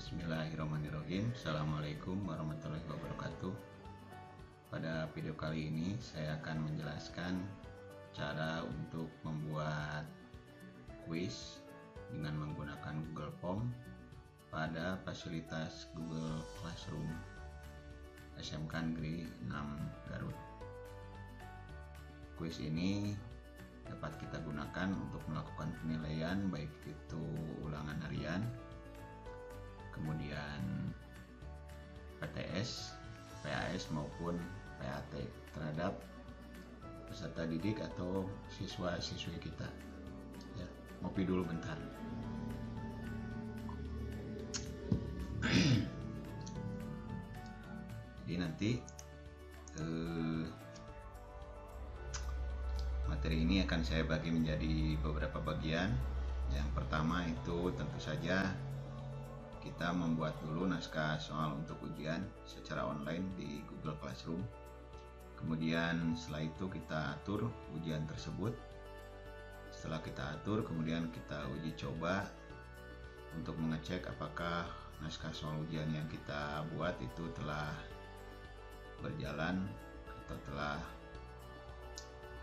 Bismillahirrahmanirrahim. Assalamualaikum warahmatullahi wabarakatuh. Pada video kali ini saya akan menjelaskan cara untuk membuat kuis dengan menggunakan Google Form pada fasilitas Google Classroom SMK Negeri 6 Garut. Kuis ini dapat kita gunakan untuk melakukan penilaian baik itu ulangan harian, kemudian PTS, PAS maupun PAT terhadap peserta didik atau siswa-siswi kita. Ya, ngopi dulu bentar. Jadi nanti materi ini akan saya bagi menjadi beberapa bagian. Yang pertama itu tentu saja kita membuat dulu naskah soal untuk ujian secara online di Google Classroom. Kemudian setelah itu kita atur ujian tersebut. Setelah kita atur, kemudian kita uji coba untuk mengecek apakah naskah soal ujian yang kita buat itu telah berjalan atau telah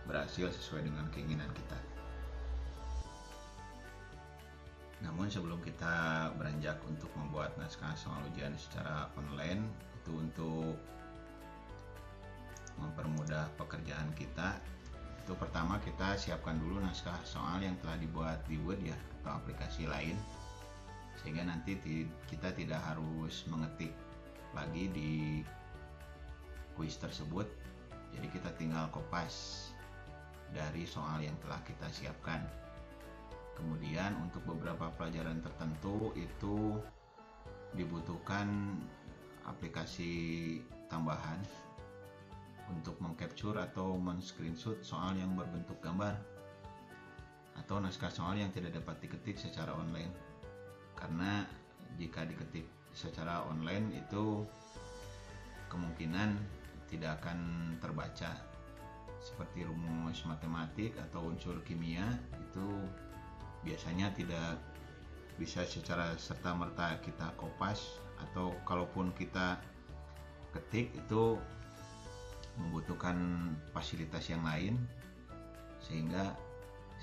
berhasil sesuai dengan keinginan kita. Namun sebelum kita beranjak untuk membuat naskah soal ujian secara online, itu untuk mempermudah pekerjaan kita, itu pertama kita siapkan dulu naskah soal yang telah dibuat di Word ya, atau aplikasi lain, sehingga nanti kita tidak harus mengetik lagi di kuis tersebut. Jadi kita tinggal kopas dari soal yang telah kita siapkan. Kemudian untuk beberapa pelajaran tertentu itu dibutuhkan aplikasi tambahan untuk mengcapture atau men-screenshot soal yang berbentuk gambar atau naskah soal yang tidak dapat diketik secara online. Karena jika diketik secara online itu kemungkinan tidak akan terbaca, seperti rumus matematik atau unsur kimia itu biasanya tidak bisa secara serta-merta kita kopas, atau kalaupun kita ketik itu membutuhkan fasilitas yang lain, sehingga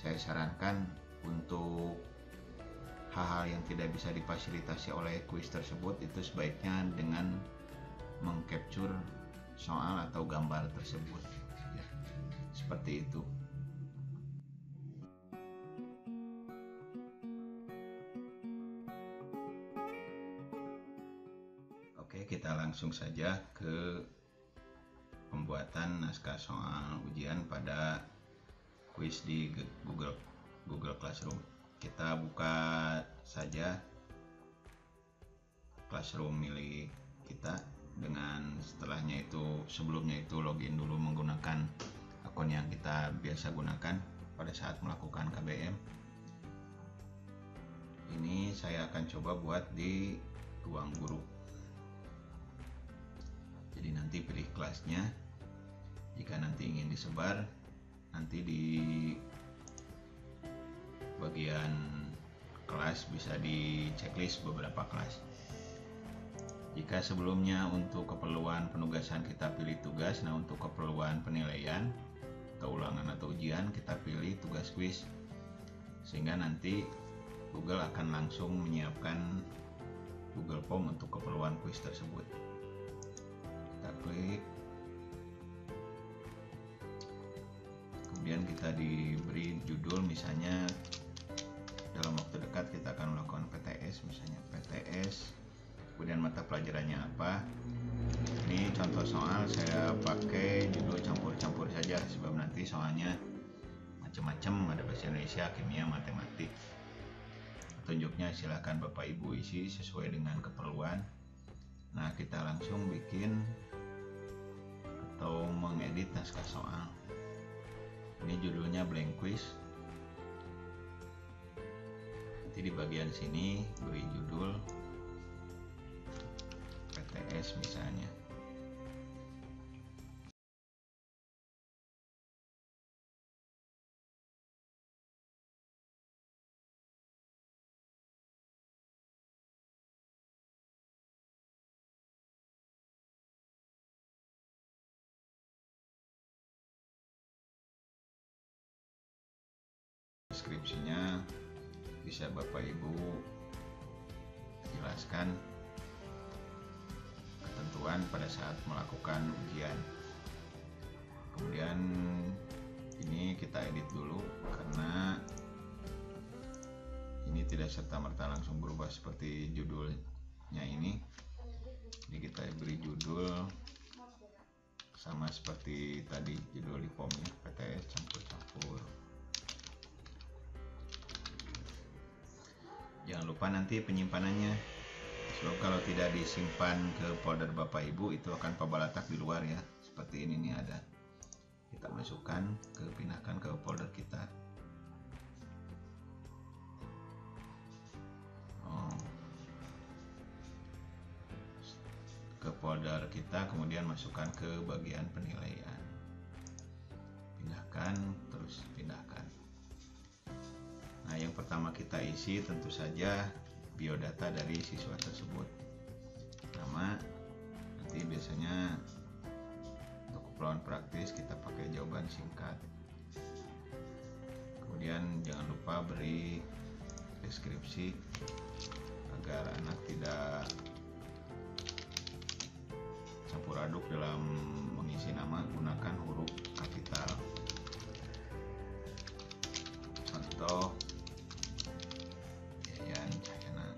saya sarankan untuk hal-hal yang tidak bisa difasilitasi oleh kuis tersebut itu sebaiknya dengan mengcapture soal atau gambar tersebut ya, seperti itu. Oke, kita langsung saja ke pembuatan naskah soal ujian pada kuis di Google Classroom. Kita buka saja Classroom milik kita, dengan setelahnya itu sebelumnya itu login dulu menggunakan akun yang kita biasa gunakan pada saat melakukan KBM. Ini saya akan coba buat di ruang guru. Jadi nanti pilih kelasnya. Jika nanti ingin disebar, nanti di bagian kelas bisa di checklist beberapa kelas. Jika sebelumnya untuk keperluan penugasan kita pilih tugas, nah untuk keperluan penilaian atau ulangan atau ujian kita pilih tugas kuis, sehingga nanti Google akan langsung menyiapkan Google Form untuk keperluan kuis tersebut. Kita klik, kemudian kita diberi judul, misalnya dalam waktu dekat kita akan melakukan PTS, misalnya PTS, kemudian mata pelajarannya apa. Ini contoh soal, saya pakai judul campur-campur saja sebab nanti soalnya macam-macam, ada bahasa Indonesia, kimia, matematik. Petunjuknya silakan Bapak Ibu isi sesuai dengan keperluan. Nah, kita langsung bikin atau mengedit naskah soal. Ini judulnya blank quiz. Nanti di bagian sini beri judul PTS misalnya. deskripsinya bisa Bapak Ibu jelaskan ketentuan pada saat melakukan ujian. Kemudian ini kita edit dulu karena ini tidak serta-merta langsung berubah seperti judulnya ini. Jadi kita beri judul sama seperti tadi judul di formnya, PTS campur-campur. Jangan lupa nanti penyimpanannya, sebab kalau tidak disimpan ke folder Bapak Ibu itu akan pabalatak di luar ya. Seperti ini nih ada. Kita masukkan pindahkan ke folder kita. Ke folder kita, kemudian masukkan ke bagian penilaian. Pindahkan, terus pindahkan. Nah, yang pertama kita isi tentu saja biodata dari siswa tersebut. Nama, nanti biasanya untuk keperluan praktis kita pakai jawaban singkat. Kemudian jangan lupa beri deskripsi agar anak tidak campur aduk dalam mengisi nama. Gunakan huruf kapital. Contoh Yayan Cahyana.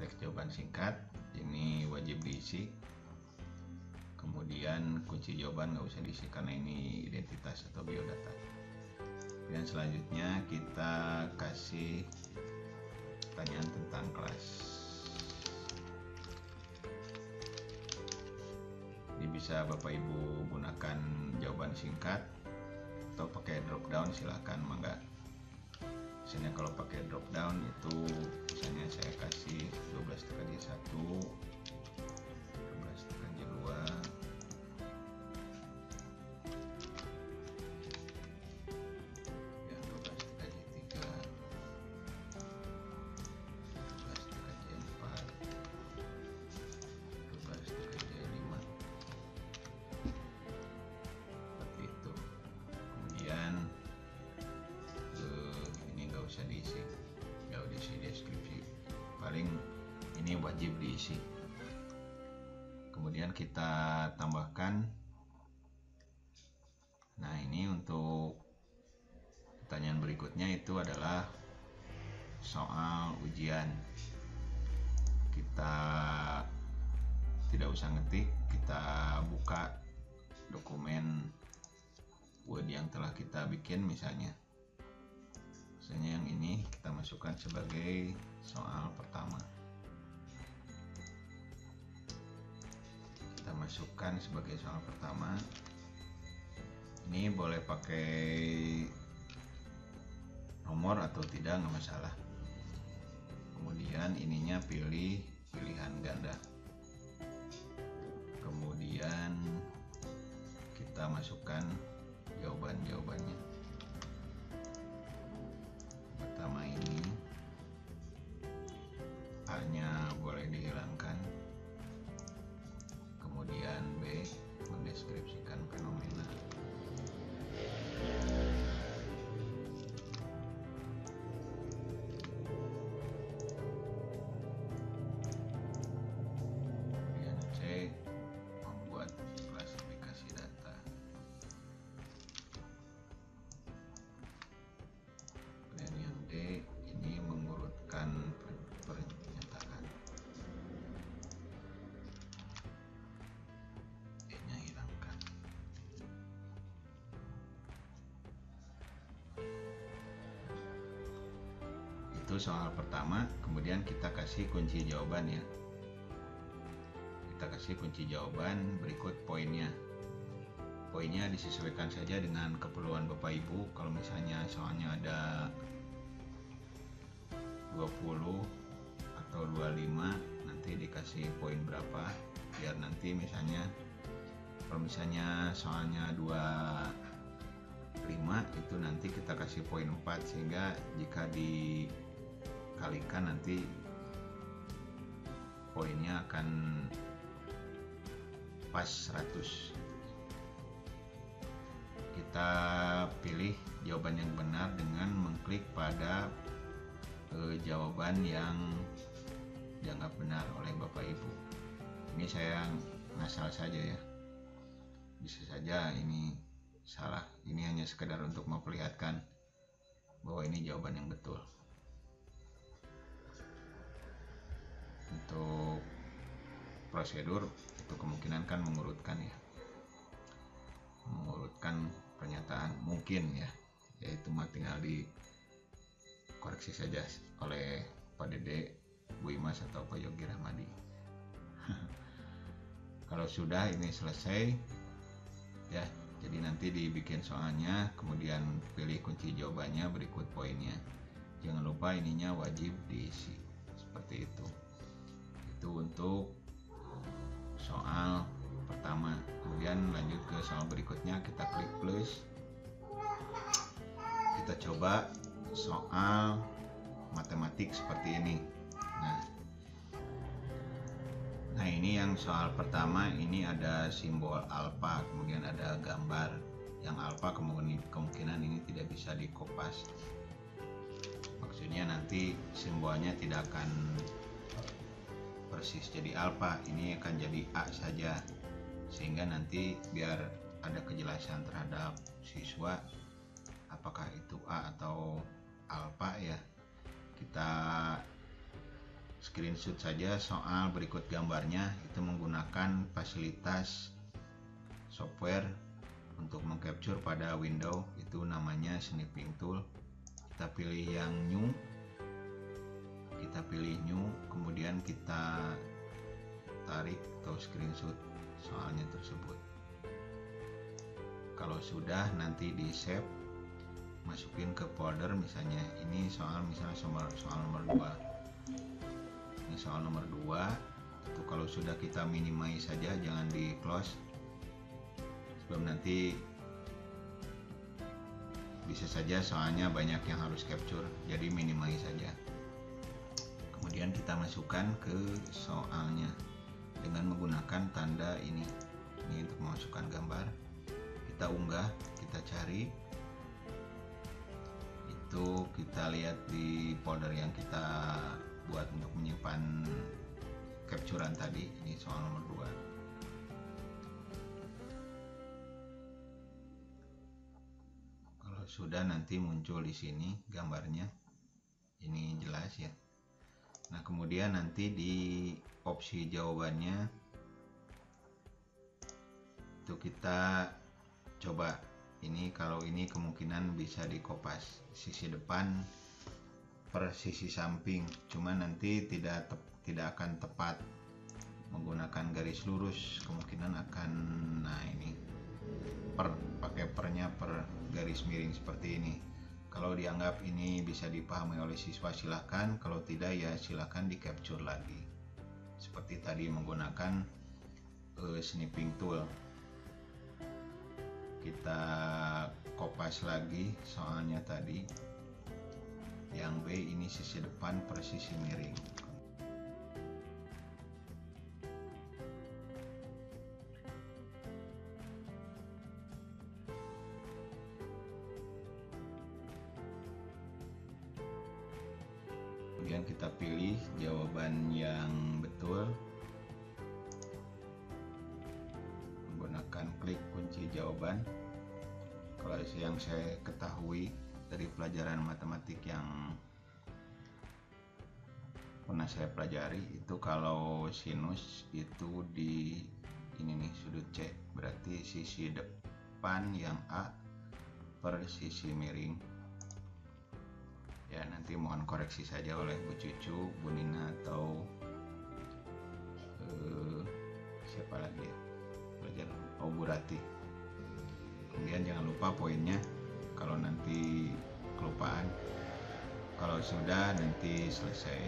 Teks jawaban singkat ini wajib diisi. Kemudian kunci jawaban nggak usah diisi karena ini identitas atau biodata. Dan selanjutnya kita kasih pertanyaan tentang kelas. Ini bisa Bapak Ibu gunakan jawaban singkat atau pakai drop down, silahkan mangga. Misalnya kalau pakai drop down itu misalnya saya kasih 12/1, 12/2, ini wajib diisi. Kemudian kita tambahkan. Nah, ini untuk pertanyaan berikutnya itu adalah soal ujian. Kita tidak usah ngetik, kita buka dokumen Word yang telah kita bikin misalnya. Misalnya yang ini kita masukkan sebagai soal pertama. Kita masukkan sebagai soal pertama. Ini boleh pakai nomor atau tidak, nggak masalah. Kemudian ininya pilih pilihan ganda. Kemudian kita masukkan jawaban-jawabannya. Pertama ini A-nya boleh dihilangkan. Kemudian B, mendeskripsikan fenomena. Kemudian C, membuat klasifikasi data. Kemudian yang D, ini mengurutkan pernyataan. E-nya hilangkan. Itu soal pertama. Kemudian kita kasih kunci jawaban ya. Kita kasih kunci jawaban, berikut poinnya. Poinnya disesuaikan saja dengan keperluan Bapak Ibu. Kalau misalnya soalnya ada 20 atau 25, nanti dikasih poin berapa, biar nanti misalnya kalau misalnya soalnya 25 itu nanti kita kasih poin 4, sehingga jika dikalikan nanti poinnya akan pas 100. Kita pilih jawaban yang benar dengan mengklik pada jawaban yang dianggap benar oleh Bapak Ibu. Ini saya ngasal saja ya, bisa saja ini salah. Ini hanya sekedar untuk memperlihatkan bahwa ini jawaban yang betul. Untuk prosedur itu kemungkinan kan mengurutkan ya, mengurutkan pernyataan mungkin ya, yaitu tinggal dikoreksi saja oleh Pak Dede, Bu Imas atau Pak Yogi Rahmadi. Kalau sudah ini selesai ya, jadi nanti dibikin soalnya, kemudian pilih kunci jawabannya, berikut poinnya. Jangan lupa ininya wajib diisi seperti itu. Itu untuk soal pertama. Kemudian lanjut ke soal berikutnya, kita klik plus. Kita coba soal matematik seperti ini. Nah ini yang soal pertama, ini ada simbol alfa, kemudian ada gambar. Yang alfa kemungkinan ini tidak bisa dikopas. Maksudnya nanti simbolnya tidak akan persis jadi alfa, ini akan jadi A saja, sehingga nanti biar ada kejelasan terhadap siswa apakah itu A atau alfa ya, kita screenshot saja soal berikut gambarnya. Itu menggunakan fasilitas software untuk mengcapture pada window, itu namanya snipping tool. Kita pilih yang new, kemudian kita tarik atau screenshot soalnya tersebut. Kalau sudah nanti di save, masukin ke folder, misalnya ini soal nomor 2. Ini soal nomor 2 itu kalau sudah kita minimize saja, jangan di close, sebab nanti bisa saja soalnya banyak yang harus capture, jadi minimize saja. Kemudian kita masukkan ke soalnya dengan menggunakan tanda ini untuk memasukkan gambar. Kita unggah, kita cari, itu kita lihat di folder yang kita buat untuk menyimpan capturean tadi. Ini soal nomor 2. Kalau sudah nanti muncul di sini gambarnya, ini jelas ya. Nah kemudian nanti di opsi jawabannya itu kita coba ini, kalau ini kemungkinan bisa dikopas sisi depan per sisi samping, cuma nanti tidak akan tepat menggunakan garis lurus, kemungkinan akan, nah ini pakai pernya per garis miring seperti ini. Kalau dianggap ini bisa dipahami oleh siswa silahkan, kalau tidak ya silahkan di capture lagi seperti tadi menggunakan snipping tool. Kita kopas lagi soalnya tadi yang B, ini sisi depan per sisi miring. Kemudian kita pilih jawaban yang betul menggunakan klik kunci jawaban. Kalau yang saya ketahui dari pelajaran matematik yang pernah saya pelajari, itu kalau sinus itu di ini nih sudut C, berarti sisi depan yang A per sisi miring ya. Nanti mohon koreksi saja oleh Bu Cucu, Bu Nina atau siapa lagi ya pelajar, Bu Rati. Kemudian jangan lupa poinnya kalau nanti kelupaan. Kalau sudah nanti selesai.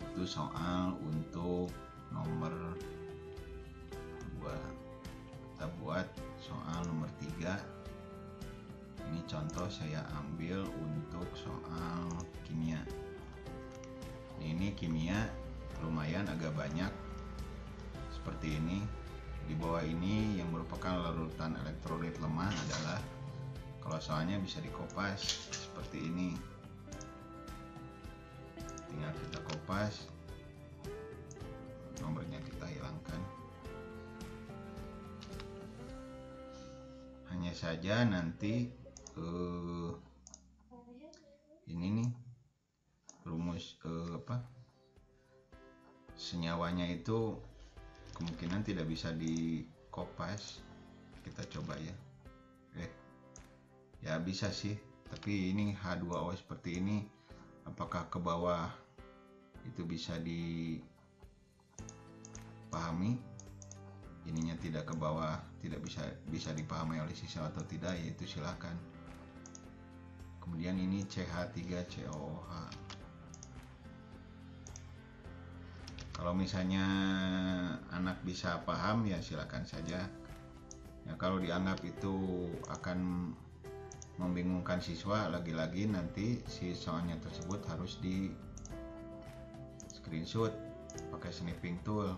Itu soal untuk nomor 2. Kita buat soal nomor 3. Ini contoh saya ambil untuk soal kimia. Ini kimia lumayan agak banyak seperti ini. Di bawah ini yang merupakan larutan elektrolit lemah adalah, kalau soalnya bisa dikopas seperti ini. Tinggal kita kopas, nomornya kita hilangkan. Hanya saja nanti ini nih rumus senyawanya itu kemungkinan tidak bisa dikopas. Kita coba ya. Ya bisa sih, tapi ini H2O seperti ini, apakah ke bawah itu bisa dipahami? Ininya tidak ke bawah, tidak bisa dipahami oleh siswa atau tidak, yaitu silakan. Kemudian ini CH3COOH. Kalau misalnya anak bisa paham ya silakan saja. Ya, kalau dianggap itu akan membingungkan siswa, lagi-lagi nanti si soalnya tersebut harus di screenshot pakai snipping tool.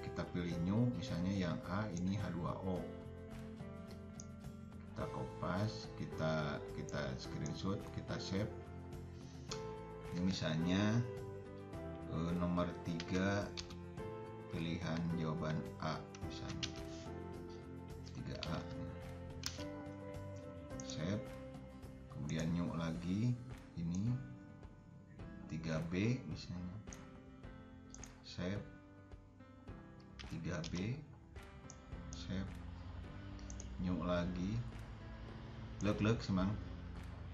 Kita pilih new, misalnya yang A ini H2O. Kita kopas, kita screenshot, kita save. Ini misalnya nomor 3 pilihan jawaban A, misalnya 3A. Save, kemudian new lagi, ini 3B misalnya. Save, 3B, save, new lagi. Lek semang,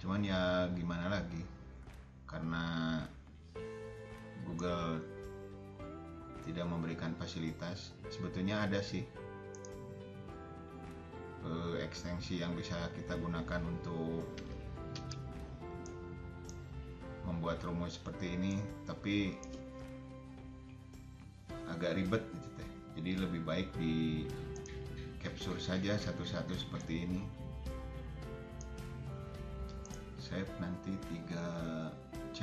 cuman ya gimana lagi, karena Google tidak memberikan fasilitas. Sebetulnya ada sih ekstensi yang bisa kita gunakan untuk membuat rumus seperti ini, tapi agak ribet gitu teh. Jadi lebih baik di capture saja satu-satu seperti ini. Save, nanti 3C.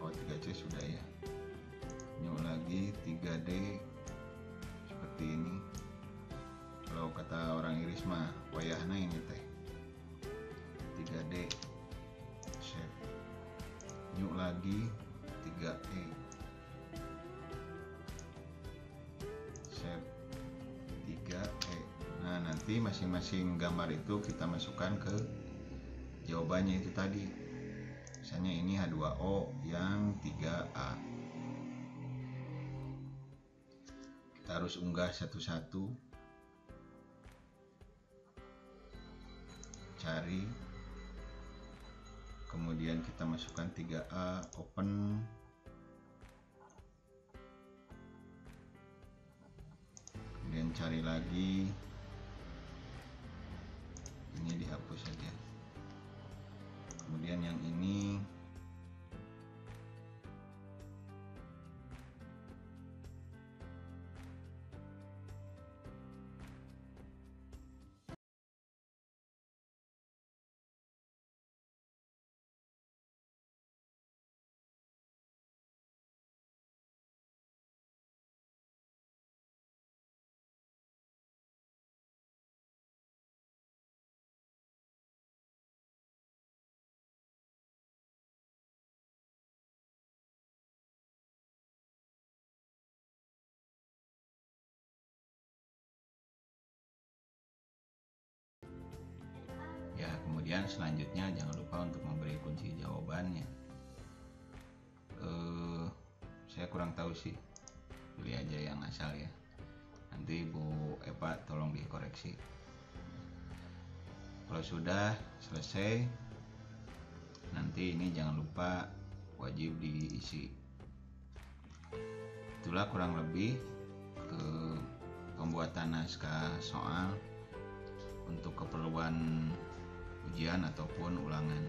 Oh, 3C sudah ya. New lagi 3D seperti ini. Kalau kata orang Iris mah wayahna ini teh 3D. Save, new lagi 3E. Save, 3E. Nah, nanti masing-masing gambar itu kita masukkan ke jawabannya itu tadi. Misalnya ini H2O yang 3A. Kita harus unggah satu-satu, cari, kemudian kita masukkan 3A, open, kemudian cari lagi, ini dihapus saja. Kemudian yang ini ya. Kemudian selanjutnya jangan lupa untuk memberi kunci jawabannya. Saya kurang tahu sih, pilih aja yang asal ya. Nanti Bu Eva tolong dikoreksi. Kalau sudah selesai, nanti ini jangan lupa wajib diisi. Itulah kurang lebih pembuatan naskah soal untuk keperluan ujian ataupun ulangan.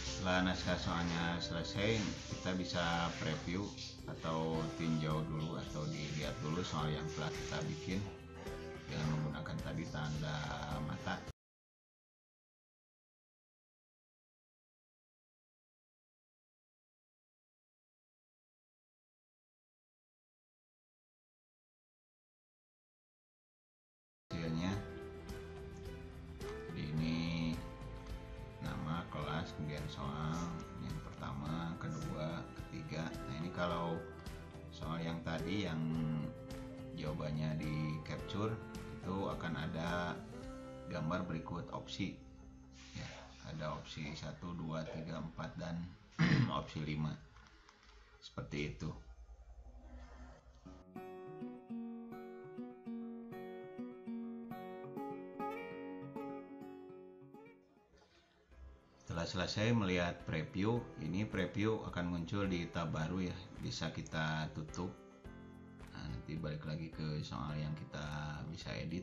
Setelah naskah soalnya selesai, kita bisa preview atau tinjau dulu atau dilihat dulu soal yang telah kita bikin dengan menggunakan tadi tanda mata. Jadi yang jawabannya di capture itu akan ada gambar berikut opsi ya, ada opsi 1, 2, 3, 4 dan opsi 5 seperti itu. Setelah selesai melihat preview, ini preview akan muncul di tab baru ya, bisa kita tutup. Nah, nanti balik lagi ke soal yang kita bisa edit.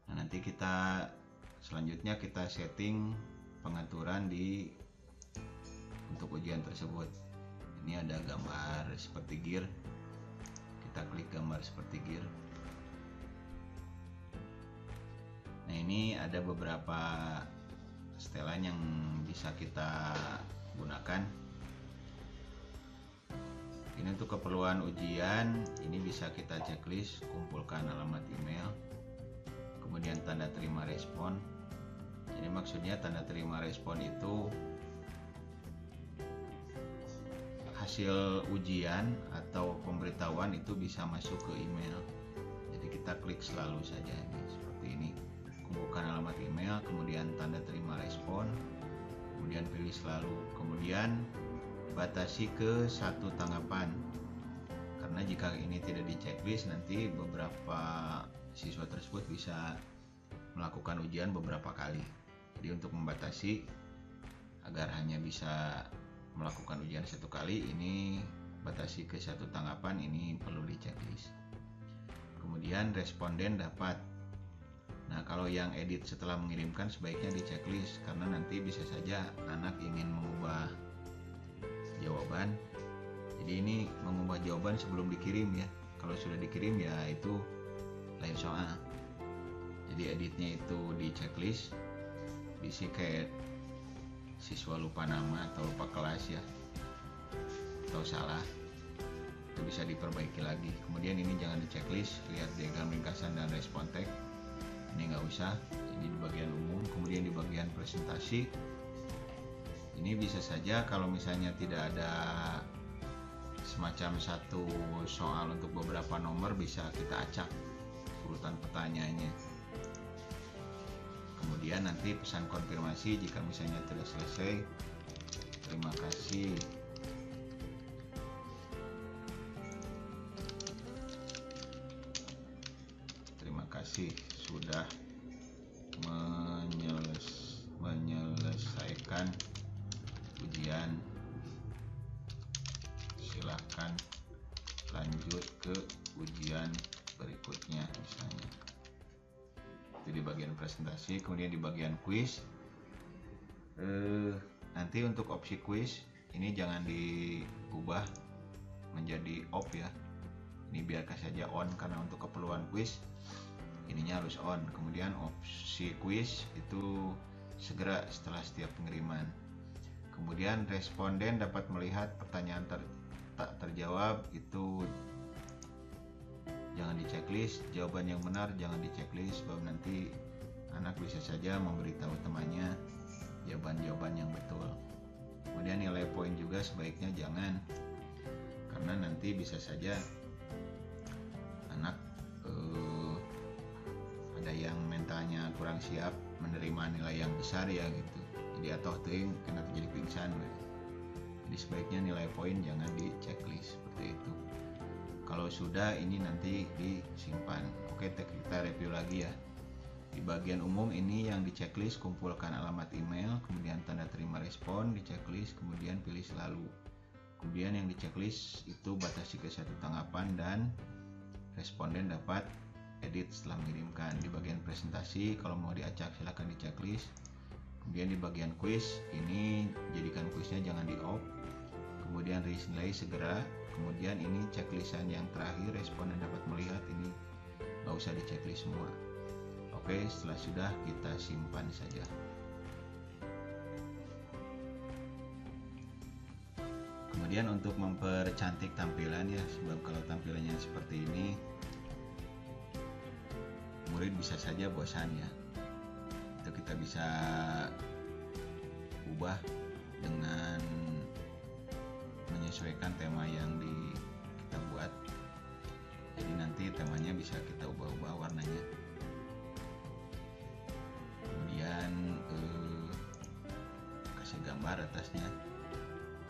Nah, nanti kita selanjutnya kita setting pengaturan untuk ujian tersebut. Ini ada gambar seperti gear, kita klik gambar seperti gear. Nah, ini ada beberapa setelan yang bisa kita gunakan. Ini untuk keperluan ujian, ini bisa kita checklist, kumpulkan alamat email, kemudian tanda terima respon. Jadi maksudnya tanda terima respon itu hasil ujian atau pemberitahuan itu bisa masuk ke email. Jadi kita klik selalu saja ini seperti ini. Kumpulkan alamat email, kemudian tanda terima respon, kemudian pilih selalu, kemudian batasi ke 1 tanggapan. Karena jika ini tidak di checklist, nanti beberapa siswa tersebut bisa melakukan ujian beberapa kali. Jadi untuk membatasi agar hanya bisa melakukan ujian 1 kali, ini batasi ke 1 tanggapan, ini perlu di checklist. Kemudian responden dapat. Nah, kalau yang edit setelah mengirimkan sebaiknya di checklist, karena nanti bisa saja anak ingin mengubah jawaban. Jadi ini mengubah jawaban sebelum dikirim ya. Kalau sudah dikirim ya itu lain soal. Jadi editnya itu di checklist, diisi kayak siswa lupa nama atau lupa kelas ya, atau salah, itu bisa diperbaiki lagi. Kemudian ini jangan di checklist, lihat diagram ringkasan dan respon tag. Ini nggak usah, ini di bagian umum. Kemudian di bagian presentasi, ini bisa saja kalau misalnya tidak ada semacam satu soal untuk beberapa nomor, bisa kita acak urutan pertanyaannya. Kemudian nanti pesan konfirmasi jika misalnya tidak selesai. Terima kasih. Terima kasih sudah menyelesaikan ujian. Silahkan lanjut ke ujian berikutnya misalnya. Itu di bagian presentasi. Kemudian di bagian quiz, nanti untuk opsi quiz ini jangan diubah menjadi off ya, ini biarkan saja on karena untuk keperluan quiz ininya harus on. Kemudian opsi quiz itu segera setelah setiap pengiriman. Kemudian responden dapat melihat pertanyaan tak terjawab, itu jangan di checklist. Jawaban yang benar jangan di checklist, sebab nanti anak bisa saja memberitahu temannya jawaban-jawaban yang betul. Kemudian nilai poin juga sebaiknya jangan, karena nanti bisa saja anak ada yang mentalnya kurang siap menerima nilai yang besar ya gitu. Jadi atau ting kena terjadi pingsan. Jadi sebaiknya nilai poin jangan di checklist seperti itu. Kalau sudah, ini nanti disimpan. Oke, kita review lagi ya. Di bagian umum ini yang di checklist, kumpulkan alamat email, kemudian tanda terima respon di checklist, kemudian pilih selalu. Kemudian yang di checklist itu batasi ke 1 tanggapan dan responden dapat edit setelah mengirimkan. Di bagian presentasi kalau mau diacak silahkan di checklist. Kemudian di bagian quiz ini jadikan quiznya jangan di off. Kemudian rilis nilai segera. Kemudian ini checklistan yang terakhir, responden dapat melihat, ini nggak usah di checklist semua. Oke, setelah sudah kita simpan saja. Kemudian untuk mempercantik tampilan ya, sebab kalau tampilannya seperti ini murid bisa saja bosan ya. Itu kita bisa ubah dengan menyesuaikan tema yang nanti temanya bisa kita ubah-ubah warnanya. Kemudian kasih gambar atasnya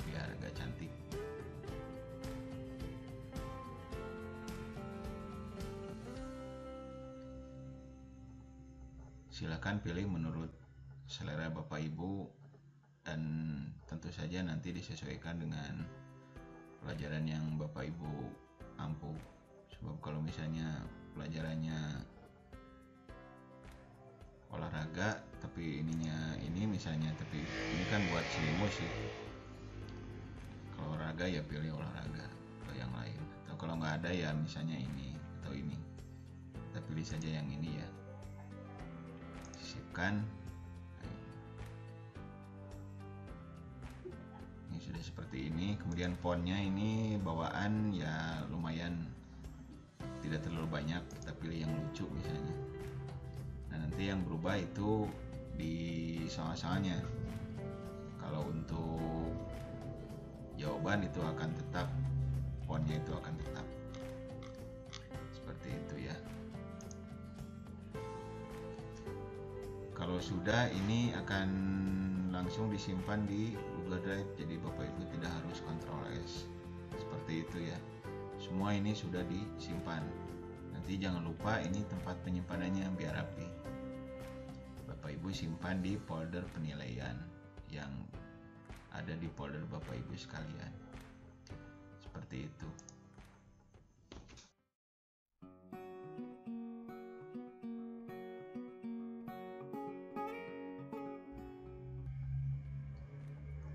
biar agak cantik. Silakan pilih menurut selera Bapak Ibu, dan tentu saja nanti disesuaikan dengan pelajaran yang Bapak Ibu mampu. Sebab kalau misalnya pelajarannya olahraga tapi ininya ini misalnya, tapi ini kan buat selimus sih. Kalau olahraga ya pilih olahraga atau yang lain, atau kalau nggak ada ya misalnya ini atau ini, kita pilih saja yang ini ya. Sisipkan. Ini sudah seperti ini. Kemudian fontnya ini bawaan ya lumayan, tidak terlalu banyak, kita pilih yang lucu misalnya. Nah nanti yang berubah itu di soal-soalnya. Kalau untuk jawaban itu akan tetap, fontnya itu akan tetap seperti itu ya. Kalau sudah, ini akan langsung disimpan di Google Drive, jadi Bapak Ibu tidak harus Ctrl S seperti itu ya. Semua ini sudah disimpan. Nanti jangan lupa ini tempat penyimpanannya biar rapi. Bapak Ibu simpan di folder penilaian yang ada di folder Bapak Ibu sekalian. Seperti itu.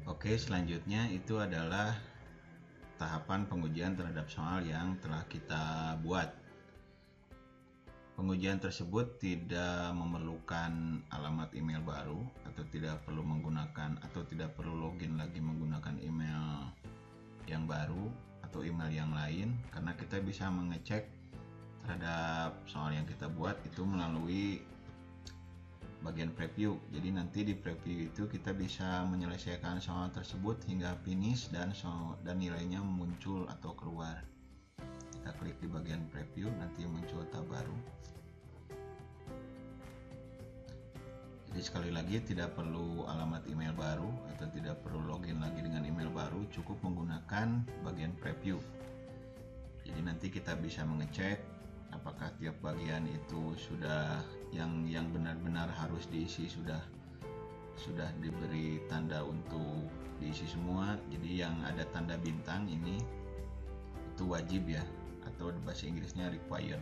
Oke, selanjutnya itu adalah tahapan pengujian terhadap soal yang telah kita buat. Pengujian tersebut tidak memerlukan alamat email baru, atau tidak perlu menggunakan atau tidak perlu login lagi menggunakan email yang baru atau email yang lain, karena kita bisa mengecek terhadap soal yang kita buat itu melalui bagian preview. Jadi nanti di preview itu kita bisa menyelesaikan soal tersebut hingga finish dan nilainya muncul atau keluar. Kita klik di bagian preview, nanti muncul tab baru. Jadi sekali lagi tidak perlu alamat email baru atau tidak perlu login lagi dengan email baru, cukup menggunakan bagian preview. Jadi nanti kita bisa mengecek apakah tiap bagian itu sudah yang benar-benar harus diisi sudah diberi tanda untuk diisi semua. Jadi yang ada tanda bintang ini itu wajib ya, atau bahasa Inggrisnya required.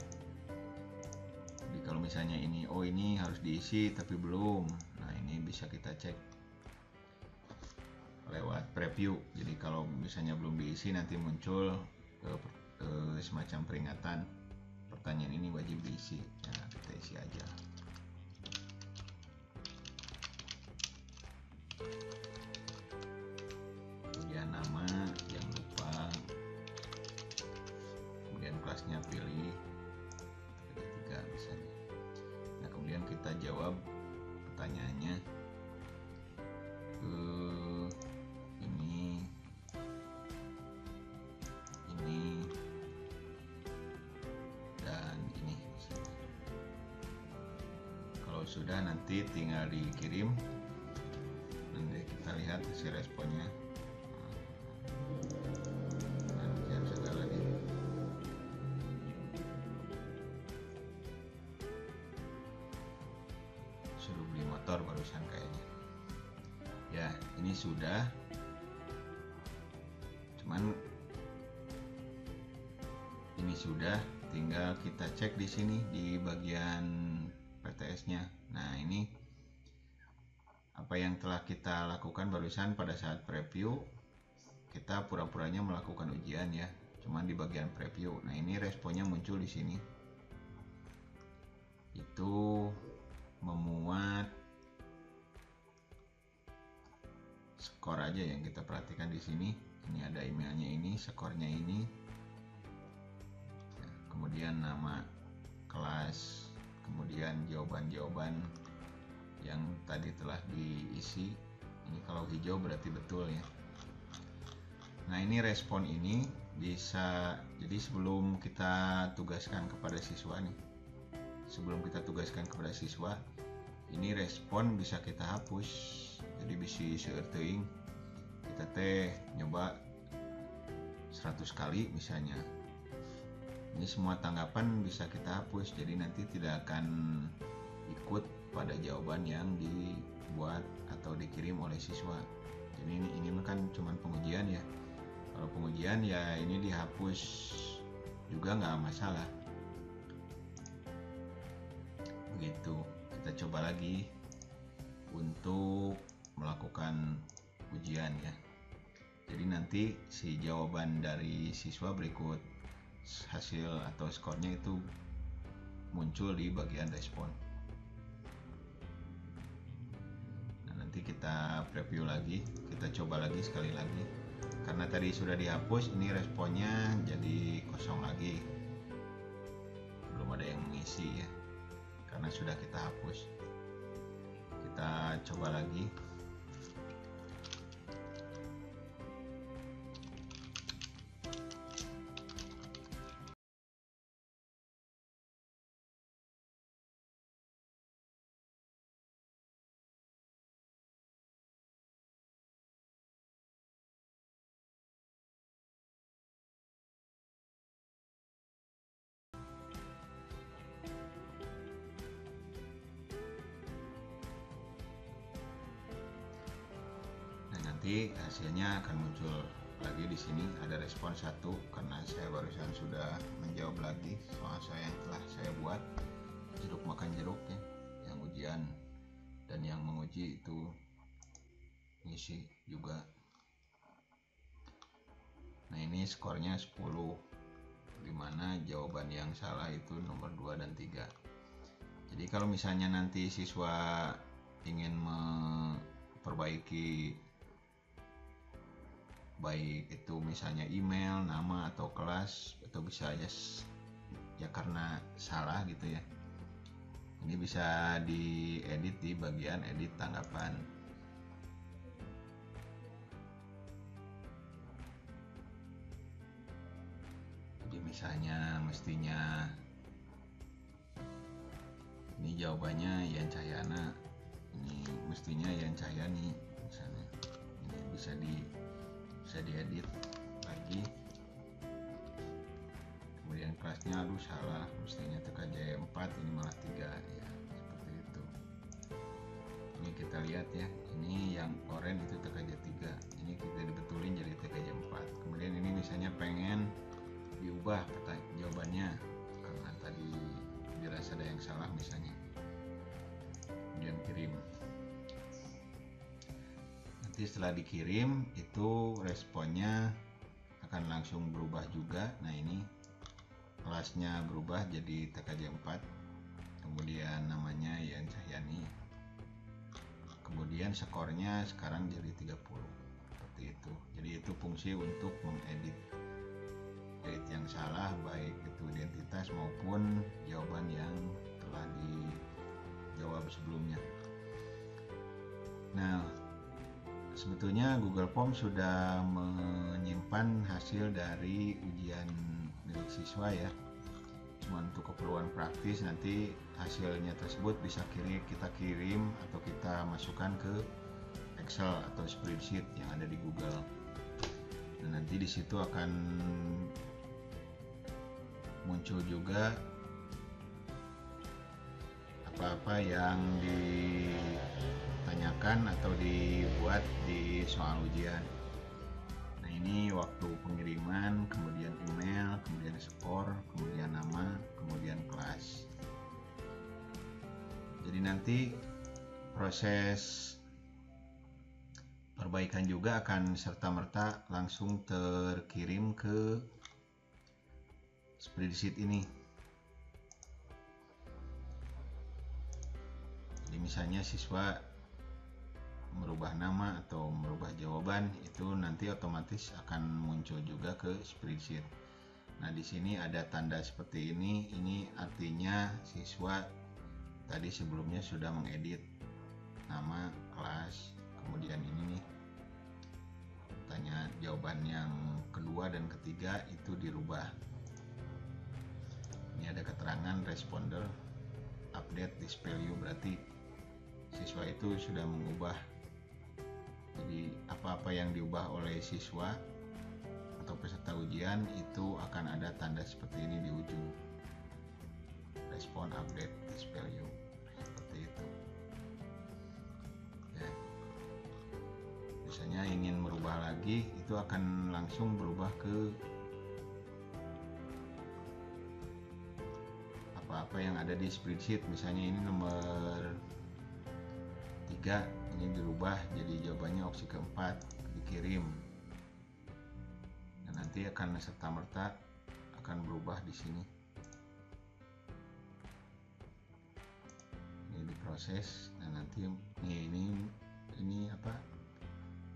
Jadi kalau misalnya ini ini harus diisi tapi belum, nah ini bisa kita cek lewat preview. Jadi kalau misalnya belum diisi nanti muncul semacam peringatan, pertanyaan ini wajib diisi. Nah, kita isi aja. Kemudian nama, jangan lupa. Kemudian kelasnya pilih ketiga misalnya. Nah, kemudian kita jawab pertanyaannya. Ini dan ini misalnya. Kalau sudah nanti tinggal dikirim, nanti kita lihat hasil responnya. Suruh beli motor barusan kayaknya. Ya, ini sudah. Cuman ini sudah, tinggal kita cek di sini di bagian PTS-nya. Nah, ini apa yang telah kita lakukan barusan pada saat preview. Kita pura-puranya melakukan ujian ya, cuman di bagian preview. Nah, ini responnya muncul di sini. Itu memuat skor aja yang kita perhatikan di sini. Ini ada emailnya ini, skornya ini. Ya, kemudian nama kelas, kemudian jawaban-jawaban yang tadi telah diisi. Ini kalau hijau berarti betul ya. Nah, ini respon ini bisa, jadi sebelum kita tugaskan kepada siswa nih, ini respon bisa kita hapus. Jadi bisa seueur teuing kita teh nyoba 100 kali misalnya, ini semua tanggapan bisa kita hapus, jadi nanti tidak akan ikut pada jawaban yang dibuat atau dikirim oleh siswa. Jadi ini kan cuman pengujian ya. Kalau pengujian ya ini dihapus juga nggak masalah. Begitu. Kita coba lagi untuk melakukan ujian ya. Jadi nanti si jawaban dari siswa berikut hasil atau skornya itu muncul di bagian respon. Nah, nanti kita preview lagi, kita coba lagi sekali lagi. Karena tadi sudah dihapus, ini responnya jadi kosong lagi. Belum ada yang mengisi ya. Karena sudah kita hapus. Kita coba lagi. Nanti hasilnya akan muncul lagi di sini, ada respon 1 karena saya barusan sudah menjawab lagi soal saya yang telah saya buat, jeruk makan jeruk ya, yang ujian, dan yang menguji itu ngisi juga. Nah ini skornya 10, dimana jawaban yang salah itu nomor 2 dan 3. Jadi kalau misalnya nanti siswa ingin memperbaiki baik itu misalnya email, nama atau kelas, itu bisa aja ya karena salah gitu ya. Ini bisa diedit di bagian edit tanggapan. Jadi misalnya mestinya ini jawabannya Yan Cahyana, ini mestinya Yan Cahyani misalnya. Ini bisa diedit lagi. Kemudian kelasnya aduh salah, mestinya TKJ 4 ini malah 3 ya, seperti itu. Ini kita lihat ya, ini yang oranye itu TKJ 3, ini kita dibetulin jadi TKJ 4. Kemudian ini misalnya pengen diubah jawabannya karena tadi dirasa ada yang salah misalnya, kemudian kirim. Nanti setelah dikirim itu responnya akan langsung berubah juga. Nah ini kelasnya berubah jadi TKJ 4, kemudian namanya Yan Cahyani, kemudian skornya sekarang jadi 30, seperti itu. Jadi itu fungsi untuk mengedit yang salah, baik itu identitas maupun jawaban yang telah dijawab sebelumnya. Nah, sebetulnya Google Form sudah menyimpan hasil dari ujian milik siswa ya. Cuma untuk keperluan praktis nanti hasilnya tersebut bisa kita kirim atau kita masukkan ke Excel atau spreadsheet yang ada di Google. Dan nanti di situ akan muncul juga apa-apa yang ditanyakan atau dibuat di soal ujian. Nah ini waktu pengiriman, kemudian email, kemudian skor, kemudian nama, kemudian kelas. Jadi nanti proses perbaikan juga akan serta-merta langsung terkirim ke spreadsheet ini. Jadi misalnya siswa merubah nama atau merubah jawaban, itu nanti otomatis akan muncul juga ke spreadsheet. Nah di sini ada tanda seperti ini artinya siswa tadi sebelumnya sudah mengedit nama, kelas, kemudian ini nih tanya jawaban yang kedua kedua dan ketiga itu dirubah. Ini ada keterangan responder update this value, berarti siswa itu sudah mengubah. Jadi apa-apa yang diubah oleh siswa atau peserta ujian itu akan ada tanda seperti ini di ujung, respon update this value, seperti itu ya. Misalnya ingin merubah lagi, itu akan langsung berubah ke apa-apa yang ada di spreadsheet. Misalnya ini nomor 3, ini dirubah jadi jawabannya opsi keempat, dikirim. Dan nanti akan serta-merta akan berubah di sini. Ini diproses dan nanti ini apa?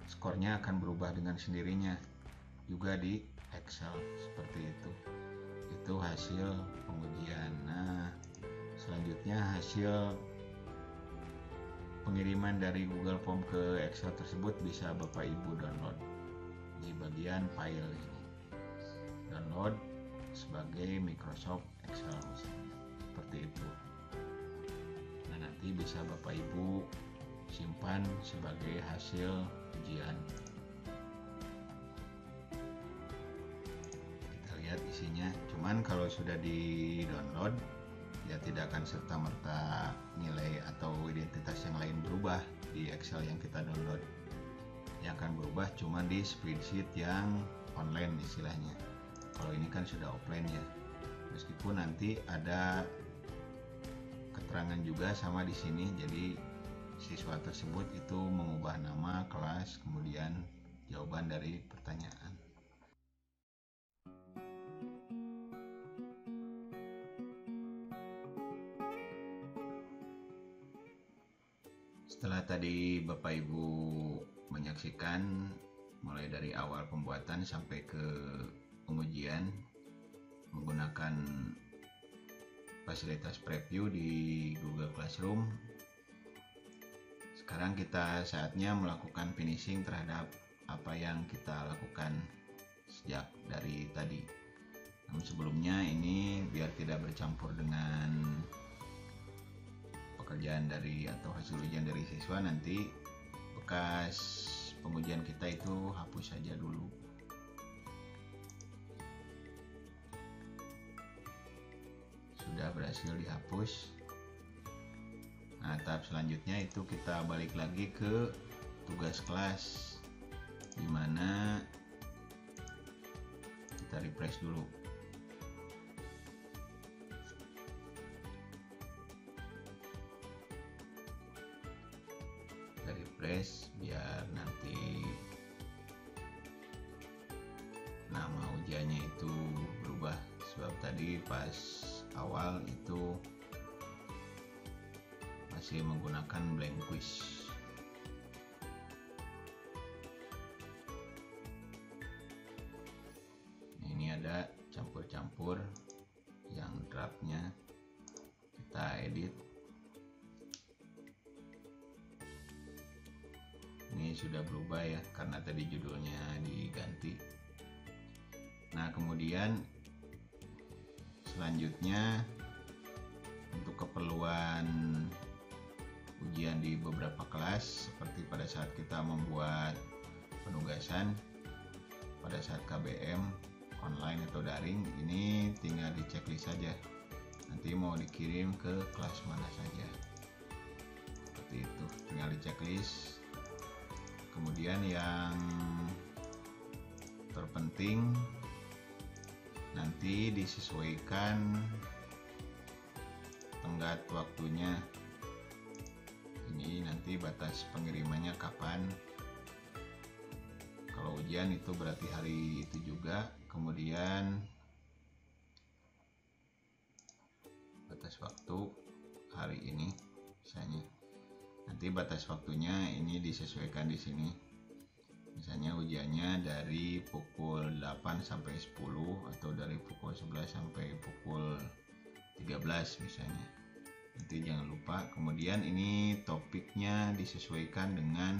Skornya akan berubah dengan sendirinya juga di Excel seperti itu. Itu hasil pengujian. Nah, selanjutnya hasil pengiriman dari Google Form ke Excel tersebut bisa Bapak Ibu download di bagian file ini. Download sebagai Microsoft Excel misalnya, seperti itu. Nah, nanti bisa Bapak Ibu simpan sebagai hasil ujian. Kita lihat isinya. Cuman kalau sudah di download, ya tidak akan serta-merta nilai atau identitas yang lain berubah di Excel yang kita download. Yang akan berubah cuma di spreadsheet yang online istilahnya. Kalau ini kan sudah offline ya. Meskipun nanti ada keterangan juga sama di sini. Jadi siswa tersebut itu mengubah nama, kelas, kemudian jawaban dari pertanyaan. Setelah tadi Bapak Ibu menyaksikan mulai dari awal pembuatan sampai ke pengujian menggunakan fasilitas preview di Google Classroom, sekarang kita saatnya melakukan finishing terhadap apa yang kita lakukan sejak dari tadi. Namun sebelumnya ini biar tidak bercampur dengan pekerjaan dari atau hasil ujian dari siswa, nanti bekas pengujian kita itu hapus saja dulu. Sudah berhasil dihapus. Nah, tahap selanjutnya itu kita balik lagi ke tugas kelas, dimana kita refresh dulu. Refresh biar nanti nama ujiannya itu berubah, sebab tadi pas awal itu masih menggunakan blank quiz. Ini ada campur-campur yang draftnya, kita edit. Ini sudah berubah ya, karena tadi judulnya diganti. Nah, kemudian selanjutnya untuk keperluan ujian di beberapa kelas, seperti pada saat kita membuat penugasan pada saat KBM online atau daring, ini tinggal di checklist saja, nanti mau dikirim ke kelas mana saja, seperti itu, tinggal di checklist. Kemudian yang terpenting nanti disesuaikan tenggat waktunya. Ini nanti batas pengirimannya kapan. Kalau ujian itu berarti hari itu juga. Kemudian batas waktu hari ini misalnya. Nanti batas waktunya ini disesuaikan di sini. Misalnya ujiannya dari pukul 8 sampai 10 atau dari pukul 11 sampai pukul 13 misalnya. Nanti jangan lupa. Kemudian ini topiknya disesuaikan dengan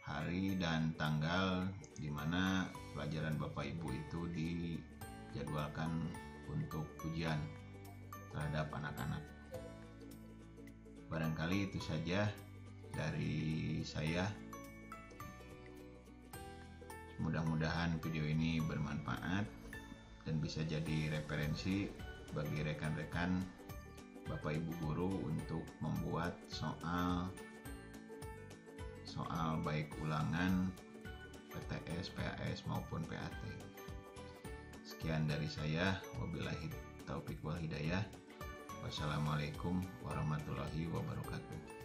hari dan tanggal di mana pelajaran Bapak Ibu itu dijadwalkan untuk ujian terhadap anak-anak. Barangkali itu saja dari saya. Mudah-mudahan video ini bermanfaat dan bisa jadi referensi bagi rekan-rekan Bapak Ibu guru untuk membuat soal baik ulangan, PTS, PAS maupun PAT. Sekian dari saya. Wabillahi taufik wal hidayah. Wassalamualaikum warahmatullahi wabarakatuh.